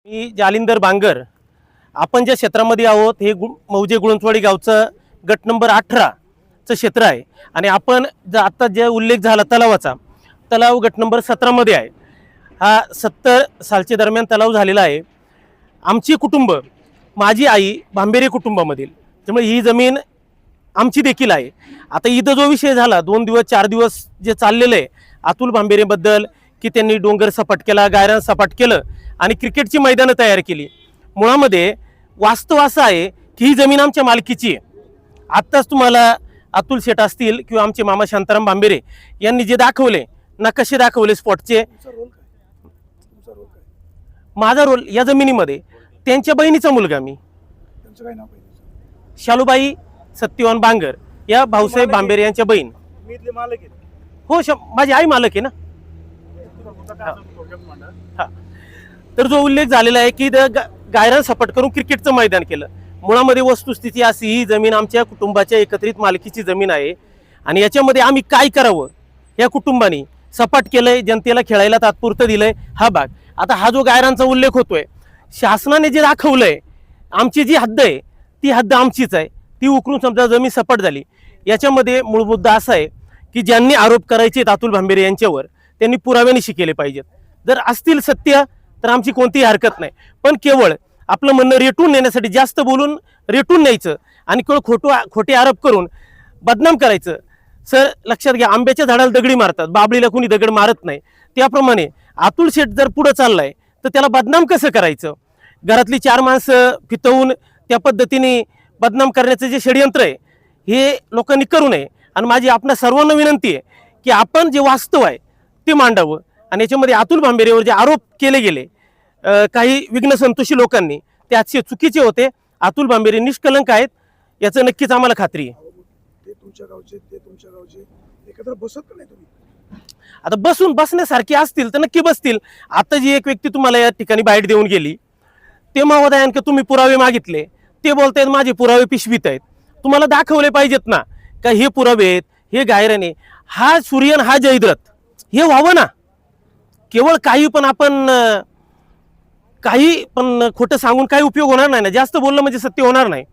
मी जालिंदर बांगर. आपण ज्या क्षेत्रामध्ये आहोत हे मौजे गुळंचवाडी गावचं गट नंबर 18चं क्षेत्र आहे आणि आपण आता जे उल्लेख झाला तलावाचा, तलाव गट नंबर 17 मध्ये आहे. हा 70 सालच्या दरम्यान तलाव झालेला आहे. आमची कुटुंब, माझी आई भांबेरे कुटुंबामधील, त्यामुळे ही जमीन आमची देखील आहे. आता इथं जो विषय झाला 2 दिवस 4 दिवस जे चाललेलं आहे अतुल भांबेरेबद्दल की त्यांनी डोंगर सपाट केला, गायरान सपाट केलं आणि क्रिकेटची मैदानं तयार केली. मुळामध्ये वास्तव असं आहे की ही जमीन आमच्या मालकीची आहे. आत्ताच तुम्हाला अतुल शेठ असतील किंवा आमचे मामा शांताराम भांबेरे यांनी जे दाखवले नकाशे दाखवले स्पॉटचे, माझा रोल या जमिनीमध्ये त्यांच्या बहिणीचा मुलगा मी शालूबाई सत्यवान बांगर या भाऊसाहेब भांबेरे यांच्या बहीण. हो, माझी आई मालक आहे ना. हा, तर जो उल्लेख झालेला आहे की गायरान सपाट करून क्रिकेटचं मैदान केलं. मुळामध्ये वस्तुस्थिती अशी, ही जमीन आमच्या कुटुंबाच्या एकत्रित मालकीची जमीन आहे आणि याच्यामध्ये आम्ही काय करावं या कुटुंबाने सपाट केलंय, जनतेला खेळायला तात्पुरतं दिलंय हा भाग. आता हा जो गायरांचा उल्लेख होतोय, शासनाने जे दाखवलंय आमची जी हद्द आहे ती हद्द आमचीच आहे. ती उकरून समजा जमीन सपाट झाली. याच्यामध्ये मूळ मुद्दा असा आहे की ज्यांनी आरोप करायचे अतुल भांबेरे यांच्यावर त्यांनी पुराव्यानिशी केले पाहिजेत. जर असतील सत्य तर आमची कोणतीही हरकत नाही, पण केवळ आपलं म्हणणं रेटून नेण्यासाठी जास्त बोलून रेटून न्यायचं आणि केवळ खोटे आरोप करून बदनाम करायचं. सर लक्षात घ्या, आंब्याच्या झाडाला दगडी मारतात, बाबळीला कोणी दगड मारत नाही. त्याप्रमाणे अतुल शेठ जर पुढे चाललाय तर त्याला बदनाम कसं करायचं? घरातली 4 माणसं फितवून त्या पद्धतीने बदनाम करण्याचं जे षडयंत्र आहे हे लोकांनी करू नये. आणि माझी आपणा सर्वांना विनंती आहे की आपण जे वास्तव आहे ते मांडावं. आणि याच्यामध्ये अतुल भांबेरेवर जे आरोप केले गेले काही विघ्नसंतोषी लोकांनी, ते अतिशय चुकीचे होते. अतुल भांबेरे निष्कलंक आहेत याचं नक्कीच आम्हाला खात्री आहे. ते तुमच्या गावचे एकत्र बसत नाही तुम्ही? आता बसण्यासारखे असतील तर नक्की बसतील. आता जी एक व्यक्ती तुम्हाला या ठिकाणी बाईट देऊन गेली ते महोदयांक तुम्ही पुरावे मागितले, ते बोलतायत माझे पुरावे पिशवीत आहेत. तुम्हाला दाखवले पाहिजेत ना का हे पुरावे आहेत, हे गायराने, हा सूर्यन हा जयद्रथ, हे व्हावं ना. केवळ काही पण खोटं सांगून काही उपयोग होणार नाही ना. जास्त बोललं म्हणजे सत्य होणार नाही.